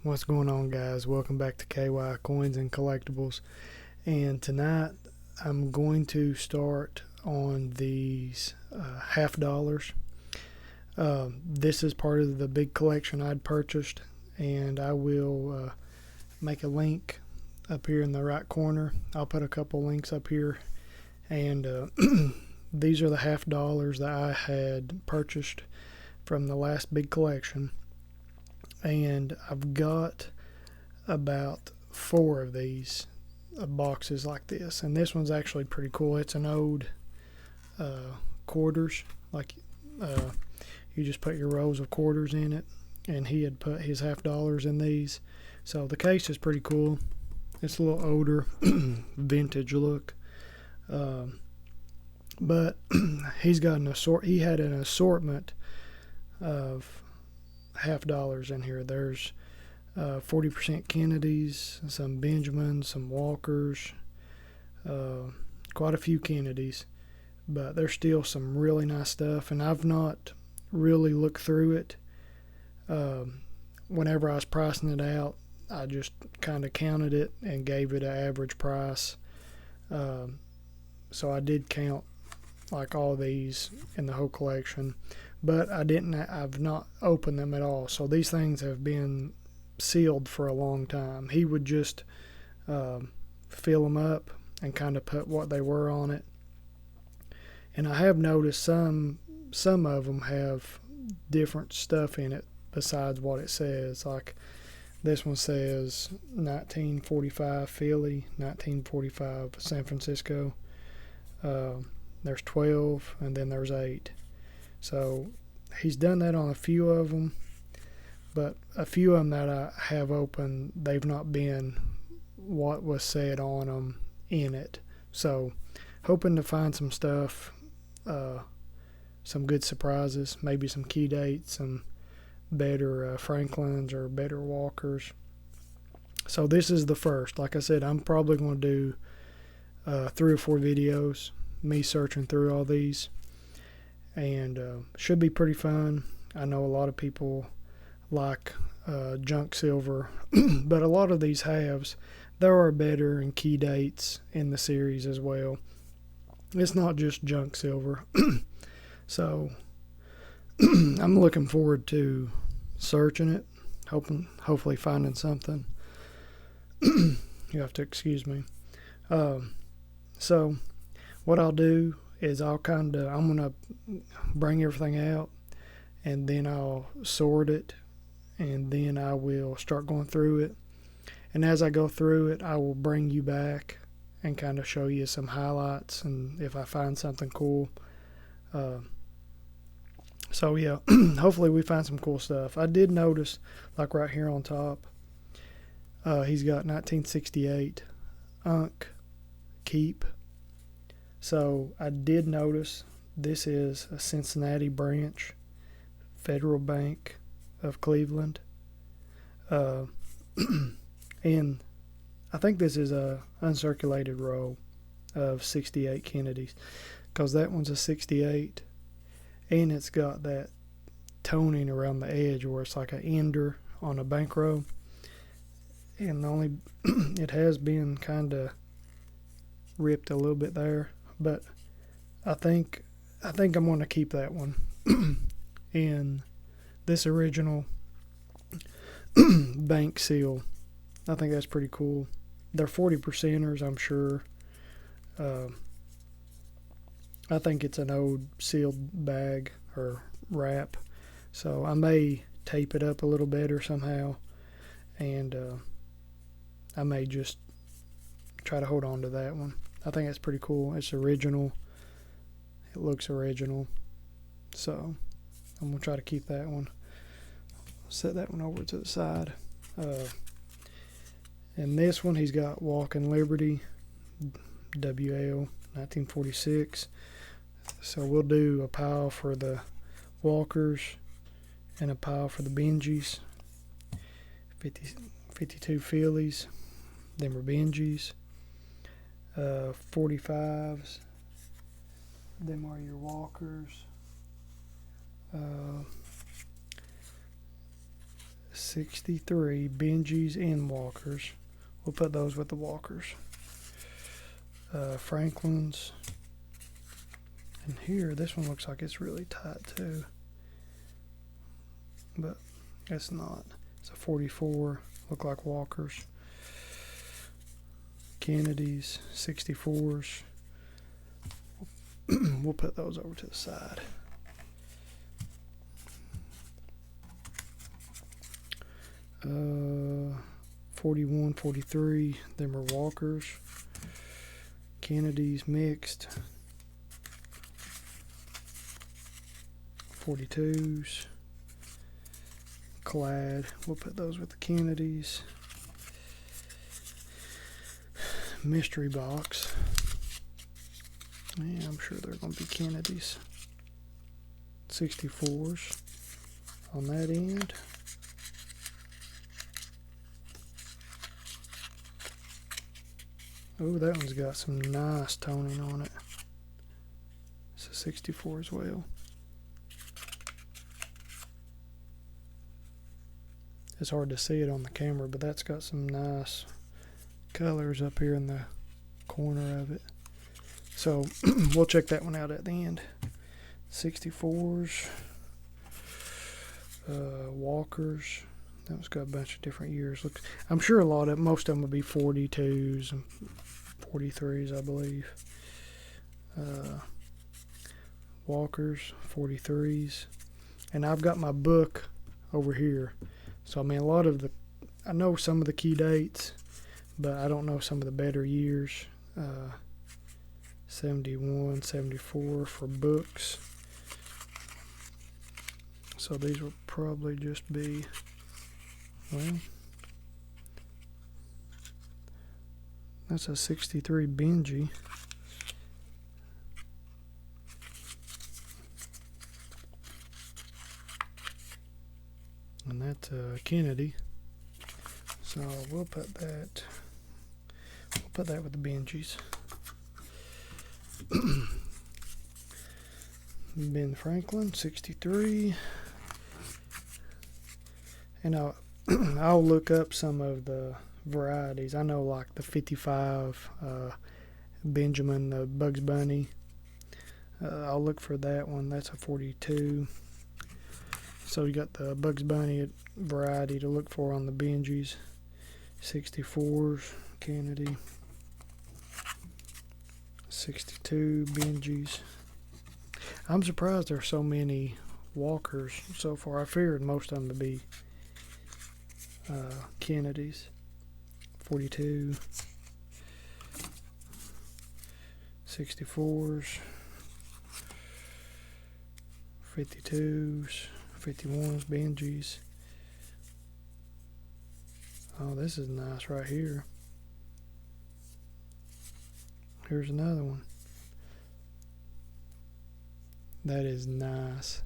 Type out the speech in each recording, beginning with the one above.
What's going on, guys? Welcome back to KY Coins and Collectibles. And tonight I'm going to start on these half dollars. This is part of the big collection I'd purchased, and I will make a link up here in the right corner. I'll put a couple links up here, and these are the half dollars that I had purchased from the last big collection. And I've got about 4 of these boxes like this, and this one's actually pretty cool. It's an old quarters, like you just put your rolls of quarters in it, and he had put his half dollars in these. So the case is pretty cool. It's a little older, vintage look, but he's got he had an assortment of half dollars in here. There's 40% Kennedys, some Benjamins, some Walkers, quite a few Kennedys, but there's still some really nice stuff, and I've not really looked through it. Whenever I was pricing it out, I just kind of counted it and gave it an average price. So I did count like all these in the whole collection, but I've not opened them at all. So these things have been sealed for a long time. He would just fill them up and kind of put what they were on it. And I have noticed some of them have different stuff in it besides what it says. Like this one says 1945 Philly, 1945 San Francisco. There's 12, and then there's 8. So he's done that on a few of them, but a few of them that I have open, they've not been what was said on them in it. So hoping to find some stuff, some good surprises, maybe some key dates, some better Franklins or better Walkers. So this is the first. Like I said, I'm probably going to do 3 or 4 videos, me searching through all these, and should be pretty fun. I know a lot of people like junk silver, but a lot of these halves, there are better and key dates in the series as well. It's not just junk silver. So I'm looking forward to searching it, hopefully finding something. You have to excuse me. So what I'll do is I'm going to bring everything out, and then I'll sort it, and then I will start going through it. And as I go through it, I will bring you back and kind of show you some highlights and if I find something cool. So yeah, hopefully we find some cool stuff. I did notice, like right here on top, he's got 1968 Unk Keep. So I did notice this is a Cincinnati branch, Federal Bank of Cleveland. And I think this is a uncirculated roll of 68 Kennedys, because that one's a 68, and it's got that toning around the edge where it's like an ender on a bank roll. And it has been kind of ripped a little bit there, but I think I'm going to keep that one in this original bank seal. I think that's pretty cool. They're 40%ers, I'm sure. I think it's an old sealed bag or wrap, so I may tape it up a little better somehow, and I may just try to hold on to that one. I think that's pretty cool. It's original. It looks original. So I'm going to try to keep that one. Set that one over to the side. And this one, he's got Walking Liberty, WL, 1946. So we'll do a pile for the Walkers and a pile for the Benjis. 52 Phillies. Them are Benjis. 45s. Them are your Walkers. 63 Benjis and Walkers. We'll put those with the Walkers. Franklin's. And here, this one looks like it's really tight too. But it's not. It's a 44. Look like Walkers. Kennedy's, 64s. We'll put those over to the side. Uh, 41, 43, them are Walkers. Kennedy's mixed. 42s. Clad, we'll put those with the Kennedys. Mystery box. Yeah, I'm sure they're going to be Kennedys. 64s on that end. Oh, that one's got some nice toning on it. It's a 64 as well. It's hard to see it on the camera, but that's got some nice colors up here in the corner of it. So we'll check that one out at the end. 64s, Walkers. That one's got a bunch of different years. Look, I'm sure most of them will be 42s and 43s, I believe. Walkers, 43s, and I've got my book over here. So I mean, I know some of the key dates, but I don't know some of the better years. 71, 74 for books. So these will probably just be, well, that's a 63 Benji. And that's Kennedy. So we'll put that with the Benjis. Ben Franklin, 63. And I'll look up some of the varieties. I know like the 55 Benjamin, the Bugs Bunny. I'll look for that one. That's a 42. So you got the Bugs Bunny variety to look for on the Benjis. 64s, Kennedy. 62 Benjis. I'm surprised there's so many Walkers so far. I figured most of them to be Kennedys. 42. 64s. 52s. 51s, Benjis. Oh, this is nice right here. Here's another one. That is nice.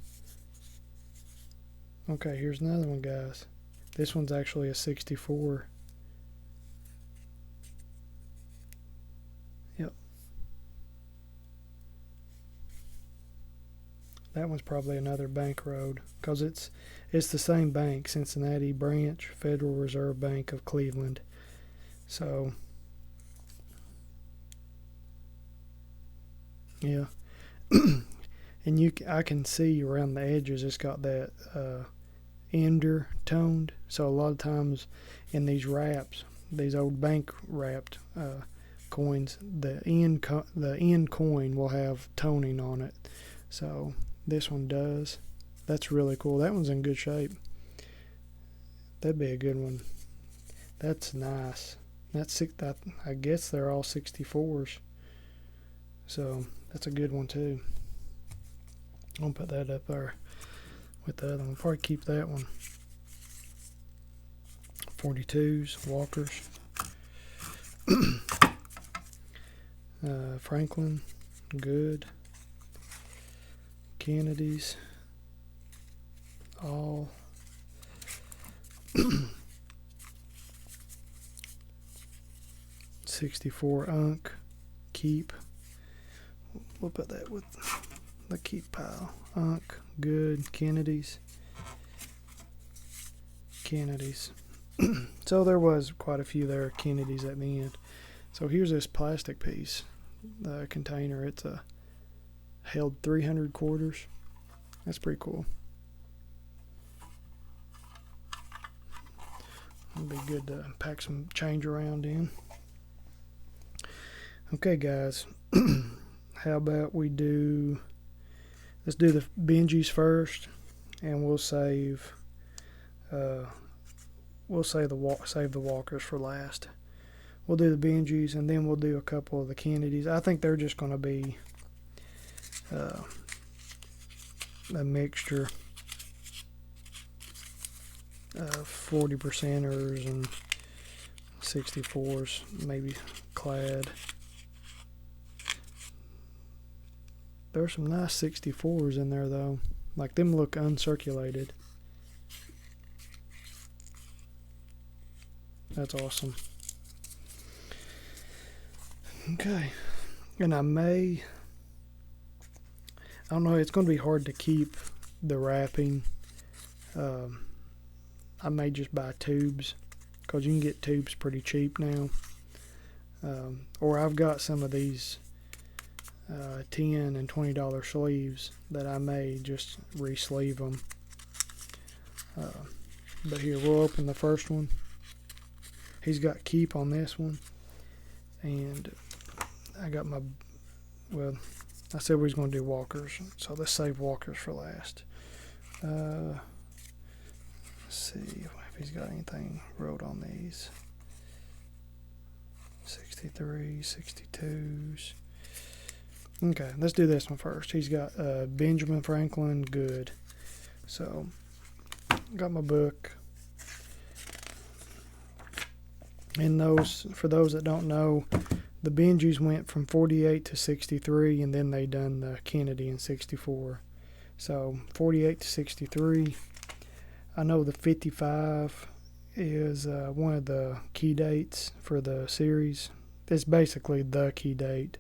Okay, here's another one, guys. This one's actually a 64. Yep. That one's probably another bank road, because it's the same bank, Cincinnati Branch, Federal Reserve Bank of Cleveland. So, yeah. And I can see around the edges it's got that ender toned. So a lot of times in these wraps, these old bank wrapped coins, the end coin will have toning on it. So this one does. That's really cool. That one's in good shape. That'd be a good one. That's nice. I guess they're all 64s. So that's a good one too. I'll put that up there with the other one. Probably keep that one. 42s, Walkers. Franklin, good. Kennedy's, all. 64 Unk, keep. We'll put that with the keep pile. Unk, good. Kennedy's. Kennedys. So there was quite a few there Kennedys at the end. So here's this plastic piece, the container. It's held 300 quarters. That's pretty cool. It'd be good to pack some change around in. Okay, guys. How about let's do the Benjis first, and we'll save the walkers for last. We'll do the Benjis, and then we'll do a couple of the Kennedys. I think they're just going to be a mixture of 40%ers and 64s, maybe clad. There's some nice 64s in there though. Like, them look uncirculated. That's awesome. Okay. And I don't know, it's going to be hard to keep the wrapping. I may just buy tubes, because you can get tubes pretty cheap now. Or I've got some of these $10 and $20 sleeves that I may just re-sleeve them. But here, we'll open the first one. He's got keep on this one, and I got I said we was going to do walkers, so let's save walkers for last. Let's see if he's got anything wrote on these. 63, 62s. Okay, let's do this one first. He's got Benjamin Franklin Good. So, got my book. And for those that don't know, the Benjis went from 48 to 63, and then they done the Kennedy in 64. So 48 to 63. I know the 55 is one of the key dates for the series. It's basically the key date.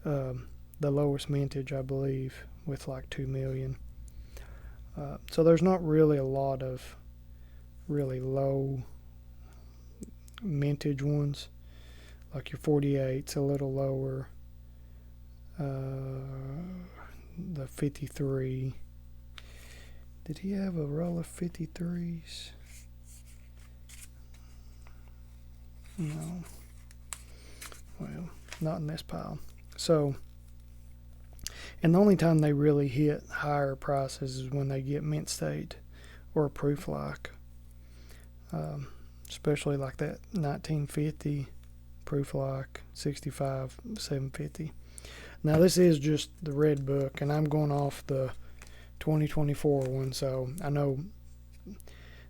The lowest mintage, I believe, with like 2 million. So there's not really a lot of really low mintage ones. Like your 48's a little lower. The 53. Did he have a roll of 53s? No. Well, not in this pile. So, and the only time they really hit higher prices is when they get mint state or proof like. Especially like that 1950 proof like 65 750. Now this is just the red book, and I'm going off the 2024 one, so I know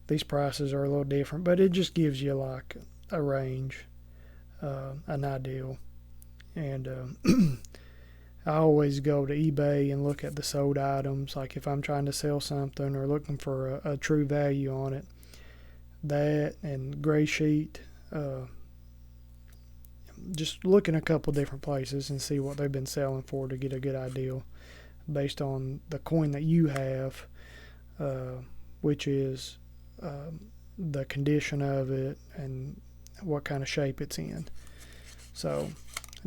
these prices are a little different, but it just gives you like a range, an ideal. And I always go to eBay and look at the sold items, like if I'm trying to sell something or looking for a true value on it. That and Gray Sheet, just look in a couple different places and see what they've been selling for to get a good idea based on the coin that you have, which is the condition of it and what kind of shape it's in. So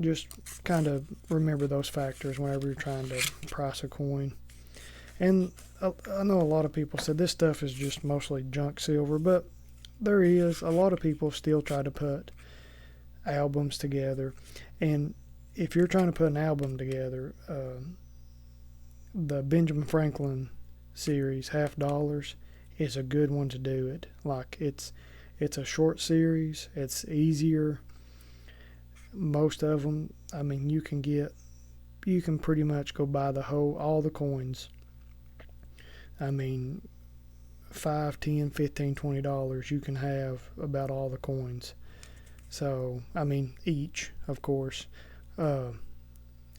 just kind of remember those factors whenever you're trying to price a coin. And I know a lot of people said this stuff is just mostly junk silver, but there is a lot of people still try to put albums together. And if you're trying to put an album together, the Benjamin Franklin series, $50, is a good one to do it. Like it's a short series. It's easier. Most of them, I mean, you can pretty much go buy all the coins. I mean, $5, $10, $15, $20, you can have about all the coins. So, I mean, each, of course. But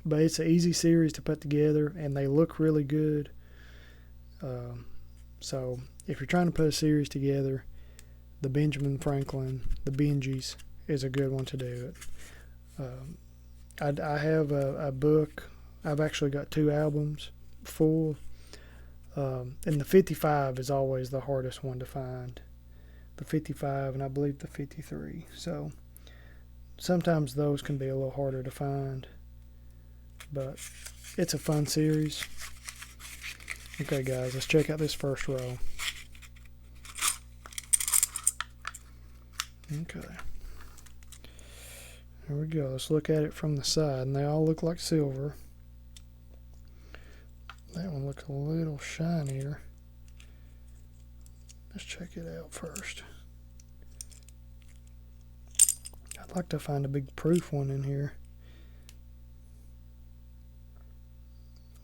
it's an easy series to put together, and they look really good. So, if you're trying to put a series together, the Benjamin Franklin, the Benjis, is a good one to do it. I have a book. I've actually got 2 albums full. And the 55 is always the hardest one to find. The 55 and I believe the 53. So sometimes those can be a little harder to find, but it's a fun series. Okay, guys, let's check out this first row. Okay. Here we go. Let's look at it from the side, and they all look like silver. That one looks a little shinier. Let's check it out first. I'd like to find a big proof one in here.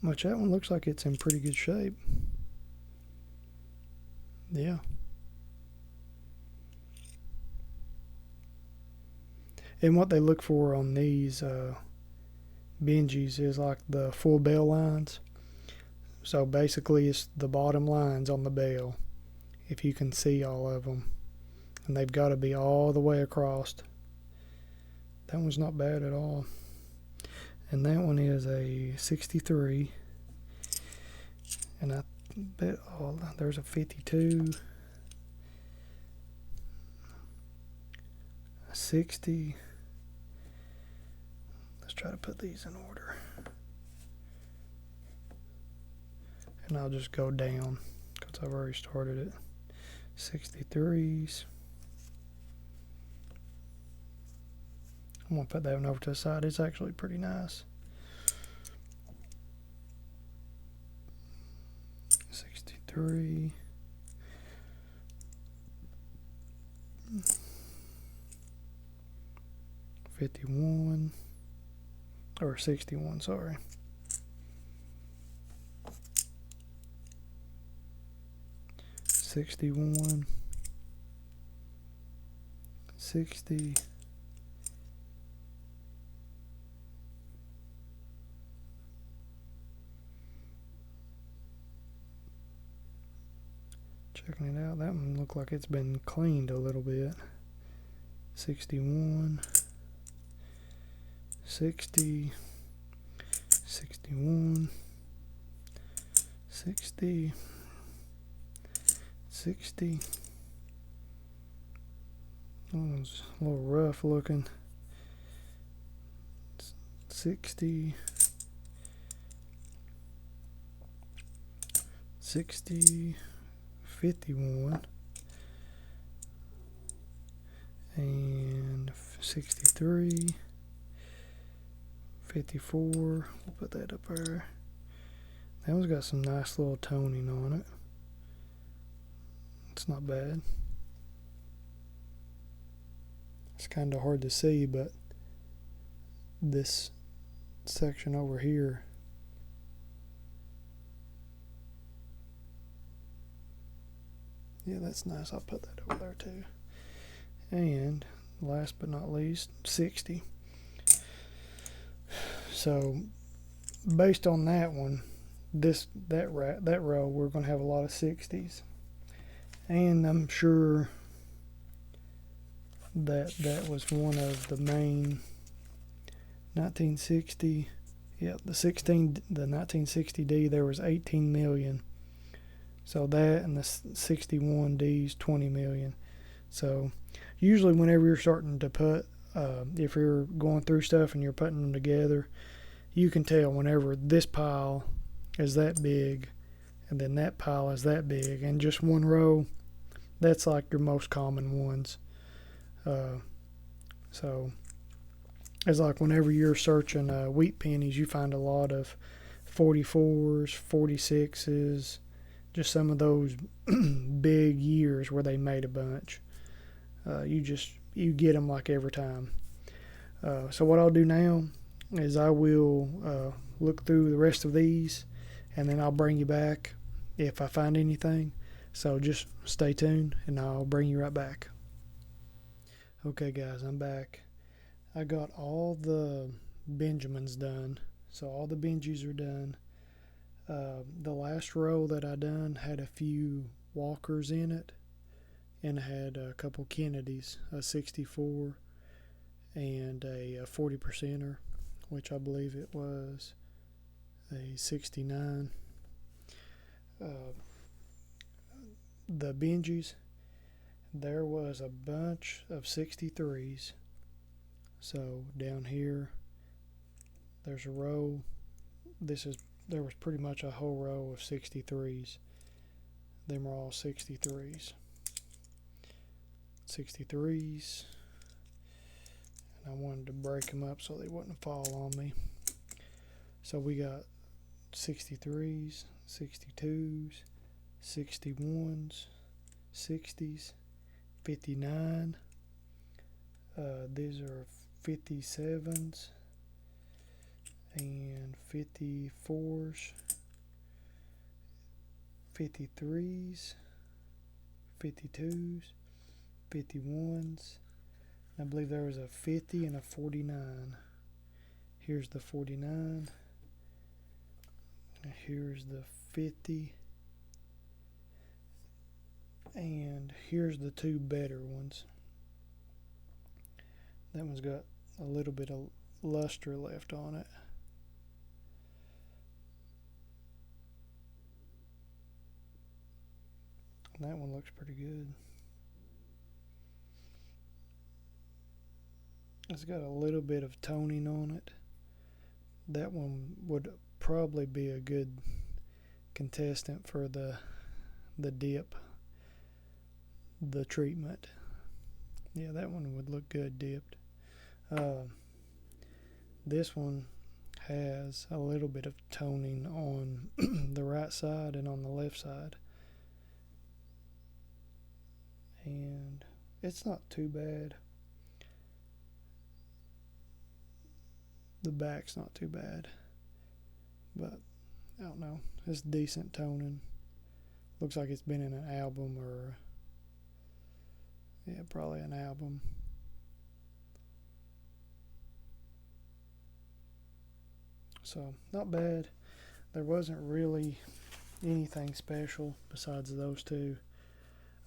Which that one looks like it's in pretty good shape. Yeah. And what they look for on these Benjis is like the full bell lines. So basically it's the bottom lines on the bell, if you can see all of them. And they've got to be all the way across. That one's not bad at all. And that one is a 63. And I bet, oh, there's a 52. A 60. Let's try to put these in order. And I'll just go down because I've already started it. 63s. I'm going to put that one over to the side. It's actually pretty nice. 63. '51 or 61, sorry. 61, 60, checking it out, that one looked like it's been cleaned a little bit. 61, 60, 61, 60, 60. That one's a little rough looking. 60, 60, 51, and 63, 54. We'll put that up there. That one's got some nice little toning on it. It's not bad. It's kind of hard to see, but this section over here, yeah, that's nice. I'll put that over there too. And last but not least, 60. So based on that one, that row, we're going to have a lot of 60s. And I'm sure that was one of the main 1960. Yeah, the 1960D, there was 18 million. So that and the 61D's 20 million. So usually whenever you're starting to put, if you're going through stuff and you're putting them together, you can tell whenever this pile is that big and then that pile is that big, and just one row, that's like your most common ones. So it's like whenever you're searching wheat pennies, you find a lot of 44s, 46s, just some of those big years where they made a bunch. You get them like every time. So what I'll do now is I will look through the rest of these, and then I'll bring you back if I find anything. So just stay tuned and I'll bring you right back. Okay guys, I'm back. I got all the Benjamins done. So all the Benjis are done. The last row that I done had a few Walkers in it, and had a couple Kennedys, a 64 and a 40%er, which I believe it was a 69. uh, the Benjis, there was a bunch of 63s. So down here, there's a row. There was pretty much a whole row of 63s. Them are all 63s. 63s. And I wanted to break them up so they wouldn't fall on me. So we got 63s, 62s, 61s, 60s, 59. These are 57s and 54s, 53s, 52s, 51s. I believe there was a 50 and a 49. Here's the 49. Here's the 50. And here's the two better ones. That one's got a little bit of luster left on it. And that one looks pretty good. It's got a little bit of toning on it. That one would probably be a good contestant for the dip, the treatment. Yeah, that one would look good dipped. This one has a little bit of toning on the right side and on the left side. And it's not too bad. The back's not too bad. But, I don't know. It's decent toning. Looks like it's been in an album or... yeah, probably an album. So, not bad. There wasn't really anything special besides those two.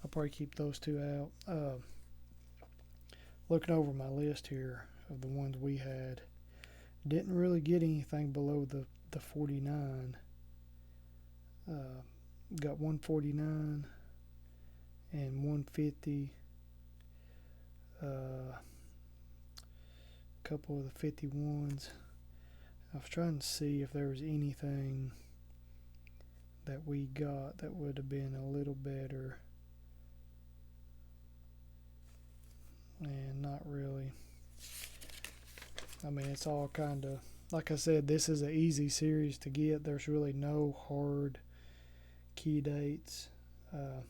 I'll probably keep those two out. Looking over my list here of the ones we had, didn't really get anything below the 49. Got 149 and 150. A couple of the 51s. I was trying to see if there was anything that we got that would have been a little better. And not really. I mean, it's all kind of, like I said, this is an easy series to get. There's really no hard key dates. The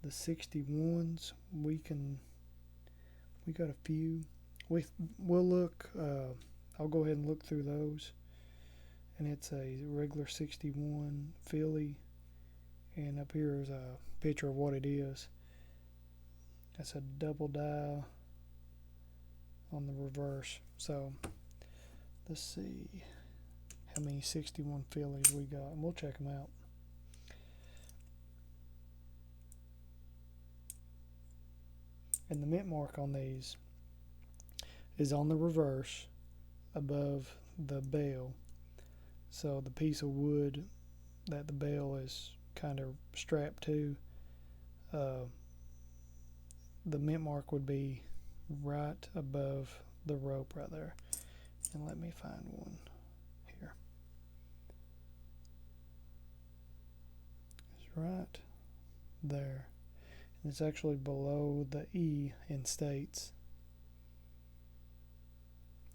61s, we got a few. We'll look, I'll go ahead and look through those. And it's a regular 61 Philly. And up here is a picture of what it is. That's a double die on the reverse. So let's see how many 61 Phillies we got, and we'll check them out. And the mint mark on these is on the reverse above the bell. So the piece of wood that the bell is kind of strapped to, the mint mark would be right above the rope right there. And let me find one here. It's right there. And it's actually below the E in States.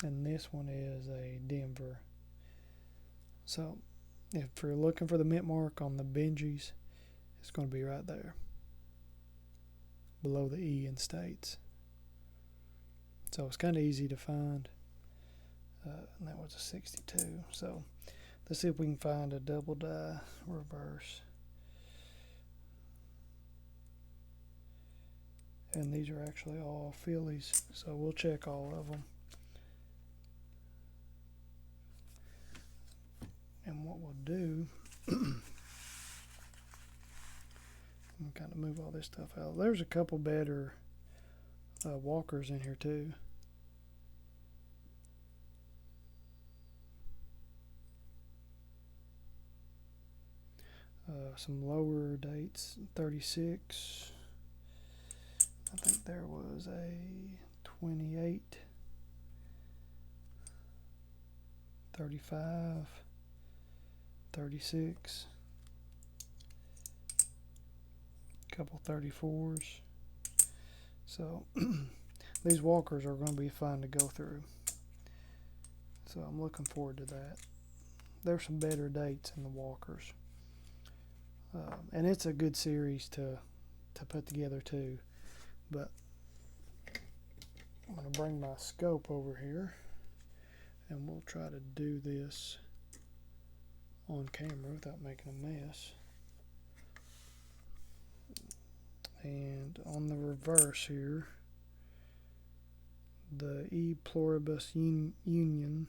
And this one is a Denver. So if you're looking for the mint mark on the Benjis, it's going to be right there, below the E in States. So it's kind of easy to find. And that was a 62. So let's see if we can find a double die reverse. And these are actually all Phillies, so we'll check all of them. And what we'll do, I'm going to kind of move all this stuff out. There's a couple better walkers in here too. some lower dates, 36. I think there was a 28, 35, 36, a couple 34s. So these walkers are going to be fun to go through. So I'm looking forward to that. There's some better dates in the walkers. And it's a good series to put together too. But I'm going to bring my scope over here and we'll try to do this on camera without making a mess. And on the reverse here, the E pluribus union.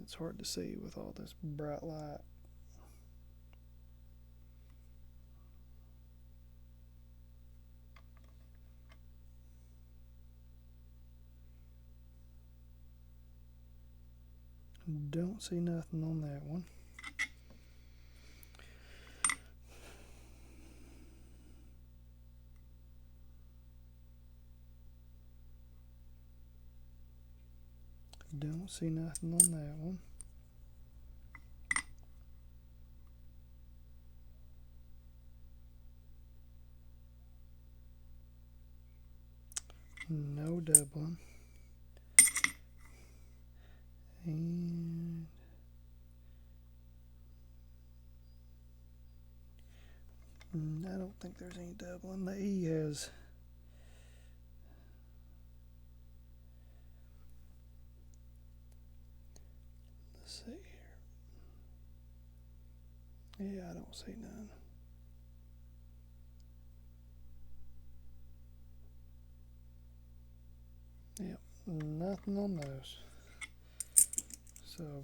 It's hard to see with all this bright light. Don't see nothing on that one. Don't see nothing on that one. No doubling. And I don't think there's any doubling. The E has let's see here. Yeah, I don't see none. Yep, nothing on those. So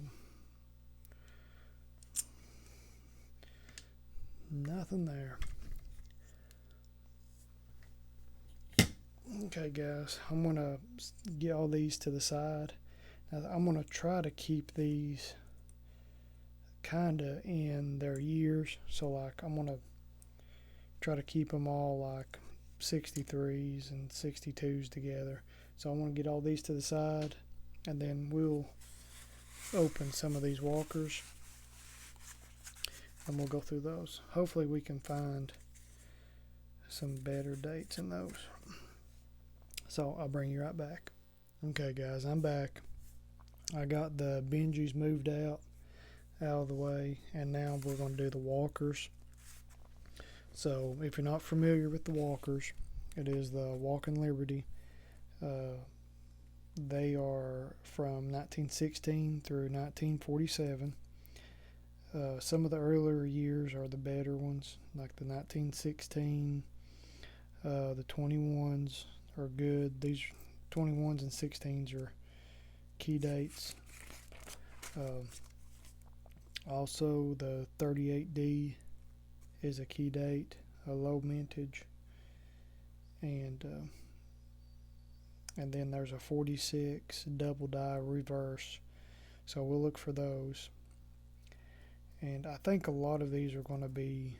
nothing there. Okay guys, I'm gonna get all these to the side. Now I'm gonna try to keep these kinda in their years. So like I'm gonna try to keep them all like 63s and 62s together. So I want to get all these to the side and then we'll open some of these walkers and we'll go through those. Hopefully we can find some better dates in those. So I'll bring you right back. Okay guys, I'm back. I got the Benjis moved out of the way and now we're going to do the walkers. So if you're not familiar with the walkers, it is the Walking Liberty. They are from 1916 through 1947. Some of the earlier years are the better ones, like the 1916. The 21s are good. These 21s and 16s are key dates. Also, the 38D is a key date, a low mintage, and then there's a 46 double die reverse. So we'll look for those. And I think a lot of these are going to be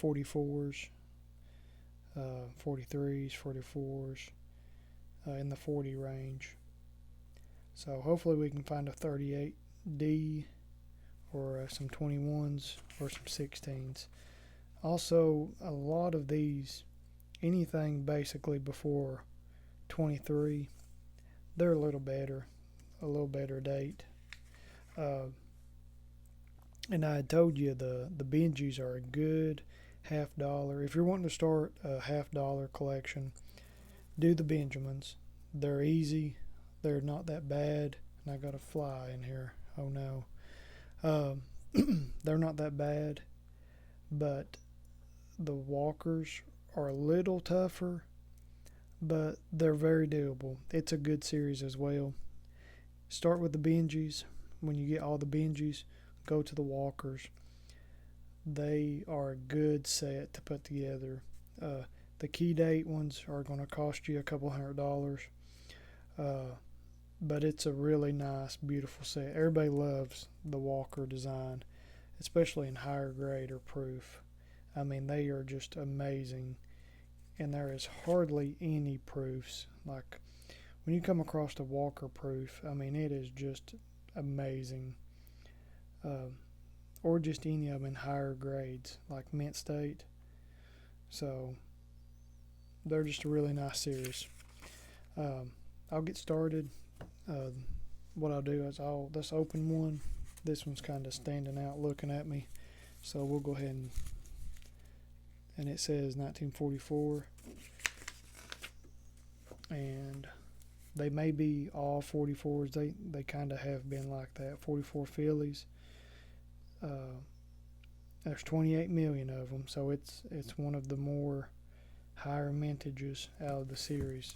44s, 43s, 44s, in the 40 range. So hopefully we can find a 38D or some 21s or some 16s. Also, a lot of these, anything basically before 23, they're a little better date. And I had told you the Benjis are a good $50. If you're wanting to start a $50 collection, do the Benjamins. They're easy. They're not that bad. And I got a fly in here. Oh no. They're not that bad, but the walkers are a little tougher, but they're very doable. It's a good series as well. Start with the Benjis. When you get all the Benjis, go to the walkers. They are a good set to put together. The key date ones are going to cost you a couple $100. but it's a really nice, beautiful set. Everybody loves the Walker design, especially in higher grade or proof. I mean, they are just amazing, and there is hardly any proofs. Like when you come across the Walker proof, I mean, it is just amazing. Or just any of them in higher grades, like Mint State. So they're just a really nice series. I'll get started. What I'll do is let's open one. This one's kind of standing out looking at me, so we'll go ahead and it says 1944, and they may be all 44s. They kind of have been like that. 44 Phillies. There's 28 million of them, so it's one of the more higher mintages out of the series.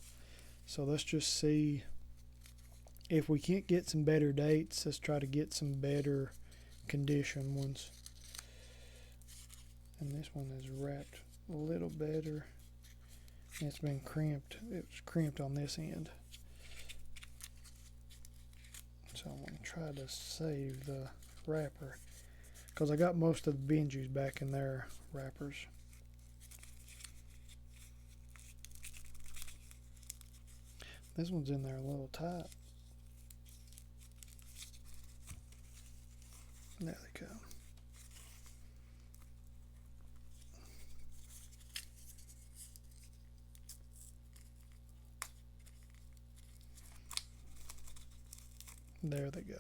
So let's just see if we can't get some better dates. Let's try to get some better condition ones. And this one is wrapped a little better. It's been crimped. It was crimped on this end. So I'm going to try to save the wrapper, because I got most of the Benjis back in their wrappers. This one's in there a little tight. There they go. There they go.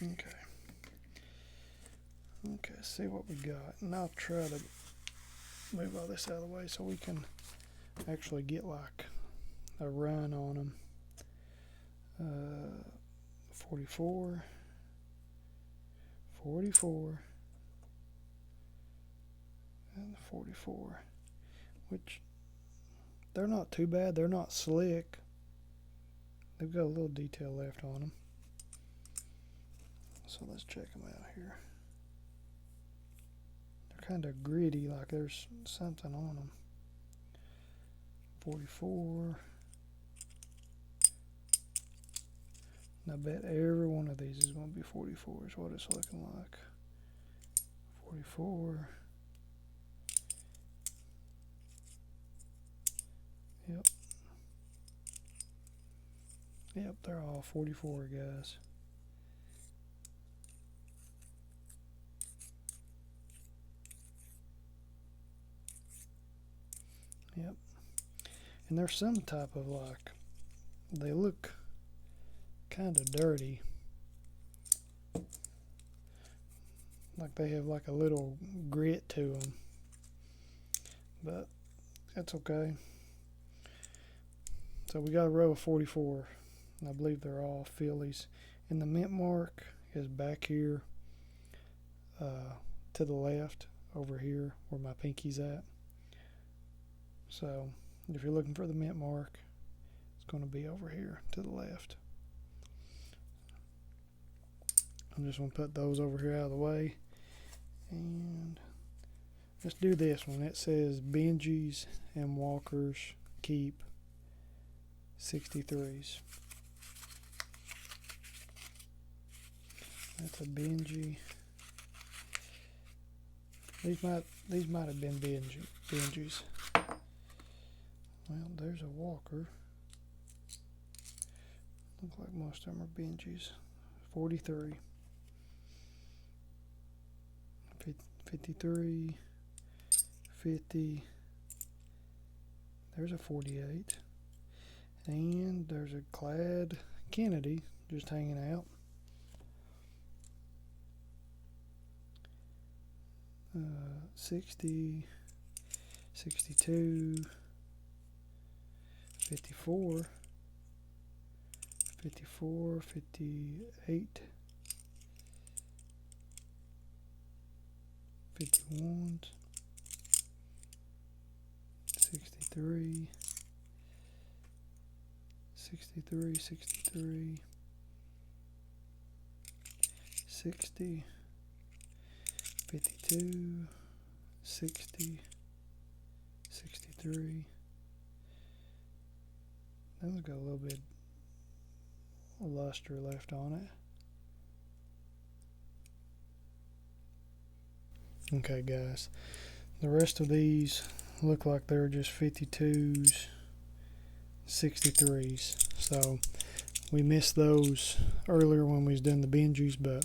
Okay. Okay, see what we got. And I'll try to move all this out of the way so we can actually get like a run on them. 44, 44, and 44, which they're not too bad. They're not slick. They've got a little detail left on them. So let's check them out here. They're kind of gritty, like there's something on them. 44. And I bet every one of these is going to be 44 is what it's looking like. 44. Yep. Yep, they're all 44, guys. Yep. And there's some type of like, they look kind of dirty. Like they have like a little grit to them. But that's okay. So we got a row of 44. I believe they're all Phillies. And the mint mark is back here to the left over here where my pinky's at. So if you're looking for the mint mark, it's going to be over here to the left. I'm just going to put those over here out of the way. And let's do this one. It says Benjis and Walkers keep 63s. That's a Benji. These might have been Benjis. Well, there's a Walker. Looks like most of them are Benjis. 43. 53. 50. There's a 48. And there's a clad Kennedy just hanging out. 60, 62, 54, 54, 58, 51, 63, 63, 63, 60, 52, 60, 63, It's got a little bit of luster left on it. Okay, guys. The rest of these look like they're just 52s, 63s. So we missed those earlier when we was doing the Benjis, but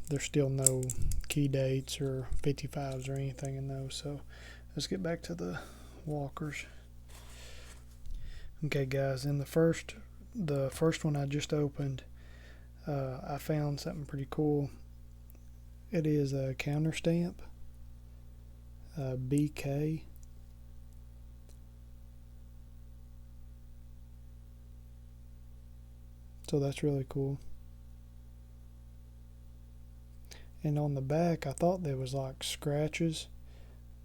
there's still no key dates or 55s or anything in those. So let's get back to the walkers. Okay, guys, in the first one I just opened, I found something pretty cool. It is a counter stamp, BK. So that's really cool. And on the back, I thought there was like scratches,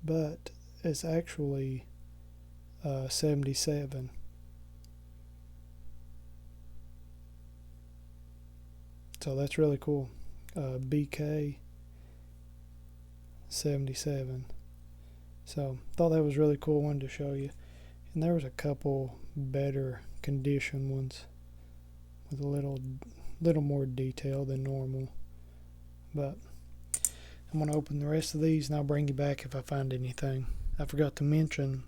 but it's actually 77. So that's really cool. BK 77. So thought that was really cool one to show you. And there was a couple better condition ones with a little more detail than normal. But I'm going to open the rest of these and I'll bring you back if I find anything. I forgot to mention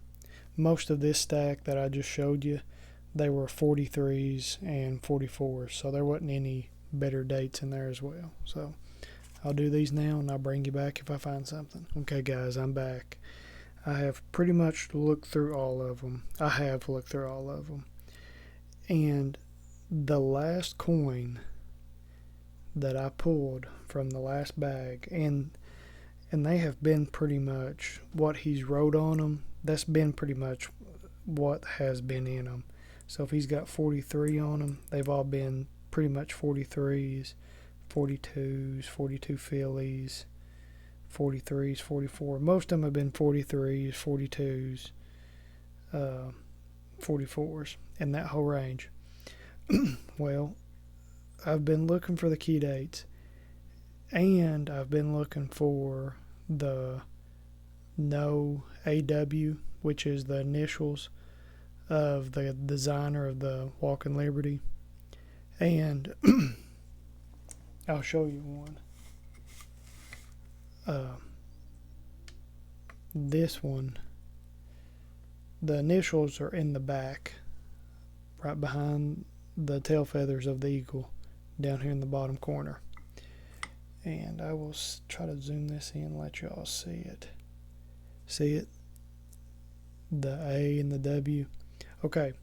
most of this stack that I just showed you, they were 43s and 44s, so there wasn't any better dates in there as well. So I'll do these now and I'll bring you back if I find something. Okay, guys, I'm back. I have pretty much looked through all of them. And the last coin that I pulled from the last bag, and they have been pretty much what he's wrote on them. That's been pretty much what has been in them. So if he's got 43 on them, they've all been pretty much 43s, 42s, 42 Phillies, 43s, 44. Most of them have been 43s, 42s, 44s, in that whole range. Well, I've been looking for the key dates, and I've been looking for the no AW, which is the initials of the designer of the Walking Liberty. And I'll show you one. This one, the initials are in the back, right behind the tail feathers of the eagle, down here in the bottom corner. And I will try to zoom this in and let y'all see it. See it? The A and the W. Okay.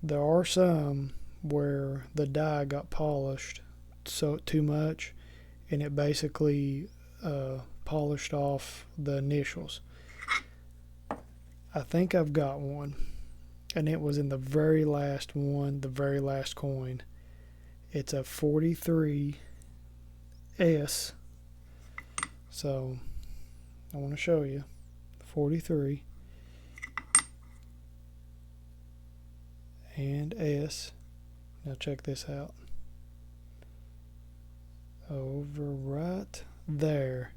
There are some where the dye got polished so too much, and it basically polished off the initials. I think I've got one, and it was in the very last one, the very last coin. It's a 43S. So I want to show you 43 and S. Now check this out. Over right there,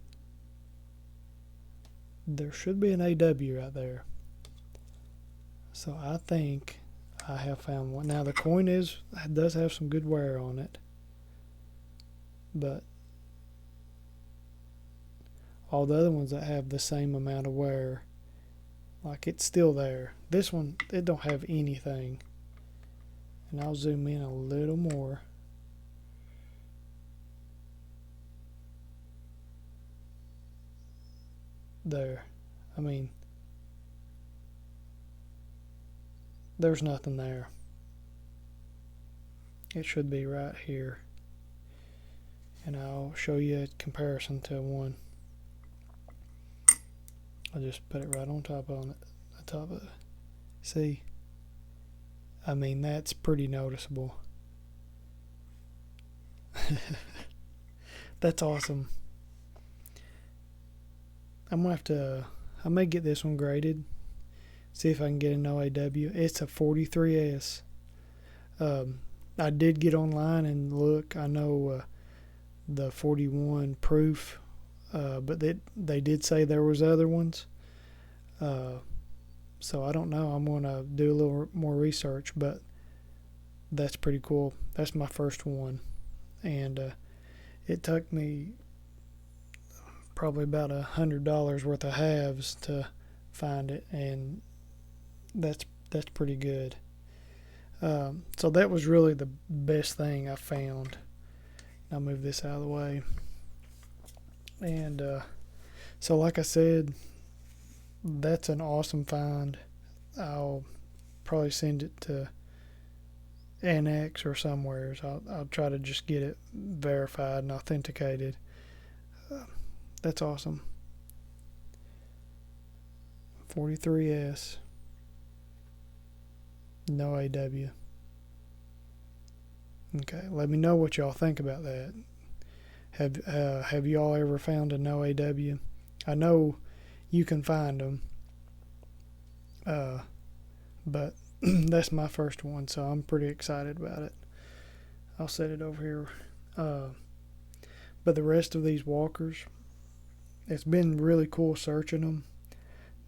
there should be an AW right there. So I think I have found one. Now the coin does have some good wear on it, but all the other ones that have the same amount of wear, like, it's still there. This one, it don't have anything. And I'll zoom in a little more. There. I mean, there's nothing there. It should be right here. And I'll show you a comparison to one. I'll just put it right on top of it. See? I mean, that's pretty noticeable. That's awesome. I'm gonna have to, I may get this one graded, see if I can get a no AW. It's a 43S. I did get online and look. I know the 41 proof, but they did say there was other ones. So I don't know. I'm going to do a little more research, but that's pretty cool. That's my first one. And it took me probably about $100 worth of halves to find it, and that's pretty good. So that was really the best thing I found. I'll move this out of the way. And so, like I said, that's an awesome find. I'll probably send it to Annex or somewhere. So I'll try to just get it verified and authenticated. That's awesome. 43S. No AW. Okay, let me know what y'all think about that. Have y'all ever found a no AW? I know you can find them, but that's my first one, so I'm pretty excited about it. I'll set it over here. But the rest of these walkers, it's been really cool searching them.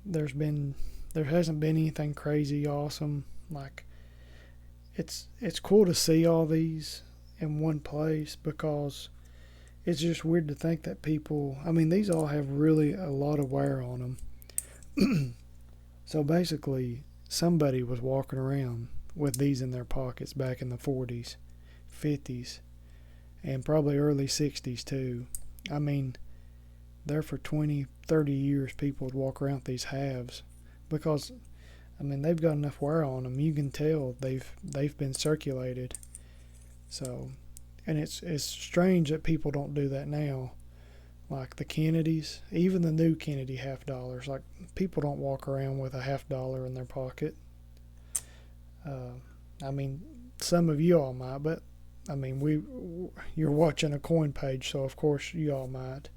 There hasn't been anything crazy awesome. Like, it's cool to see all these in one place, because it's just weird to think that people, I mean, these all have really a lot of wear on them. So basically, somebody was walking around with these in their pockets back in the 40s, 50s, and probably early 60s too. I mean, there for 20, 30 years, people would walk around with these halves, because I mean, they've got enough wear on them. You can tell they've been circulated. So, and it's strange that people don't do that now. Like the Kennedys, even the new Kennedy $50. Like, people don't walk around with a $50 in their pocket. I mean, some of you all might, but I mean, you're watching a coin page, so of course you all might.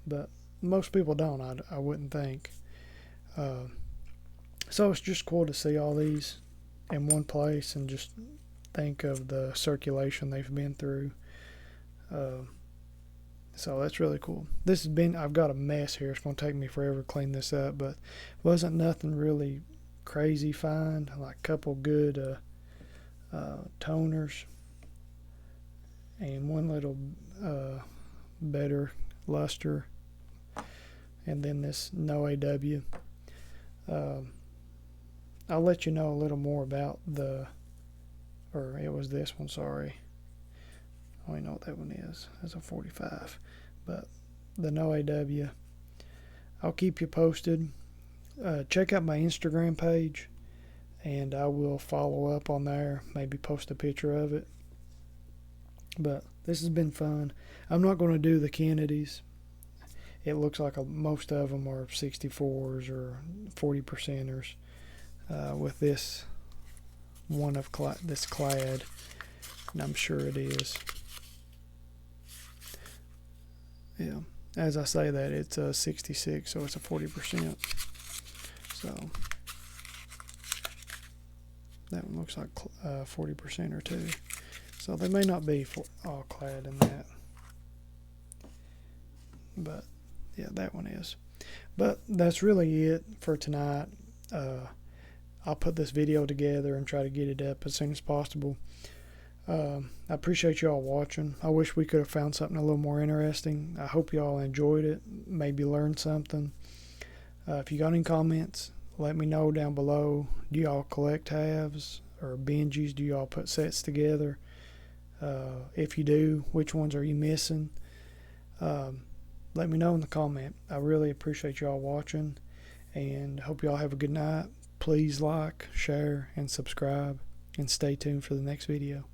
But most people don't. I wouldn't think. So it's just cool to see all these in one place and just think of the circulation they've been through. So that's really cool. I've got a mess here. It's going to take me forever to clean this up, but wasn't nothing really crazy find. Like a couple good toners and one little better luster, and then this no AW. I'll let you know a little more about it was this one, sorry. I don't even know what that one is. That's a 45. But the no AW, I'll keep you posted. Check out my Instagram page, and I will follow up on there, maybe post a picture of it. But this has been fun. I'm not going to do the Kennedys. It looks like most of them are 64s or 40%ers. With this one of this clad, and I'm sure it is. Yeah, as I say that, it's a 66, so it's a 40%. So that one looks like 40% or two. So they may not be all clad in that, but yeah, that one is. But that's really it for tonight. I'll put this video together and try to get it up as soon as possible. I appreciate y'all watching. I wish we could have found something a little more interesting. I hope y'all enjoyed it, maybe learned something. If you got any comments, let me know down below. Do y'all collect halves or Benjis? Do y'all put sets together? If you do, which ones are you missing? Let me know in the comment. I really appreciate y'all watching, and hope y'all have a good night. Please like, share, and subscribe, and stay tuned for the next video.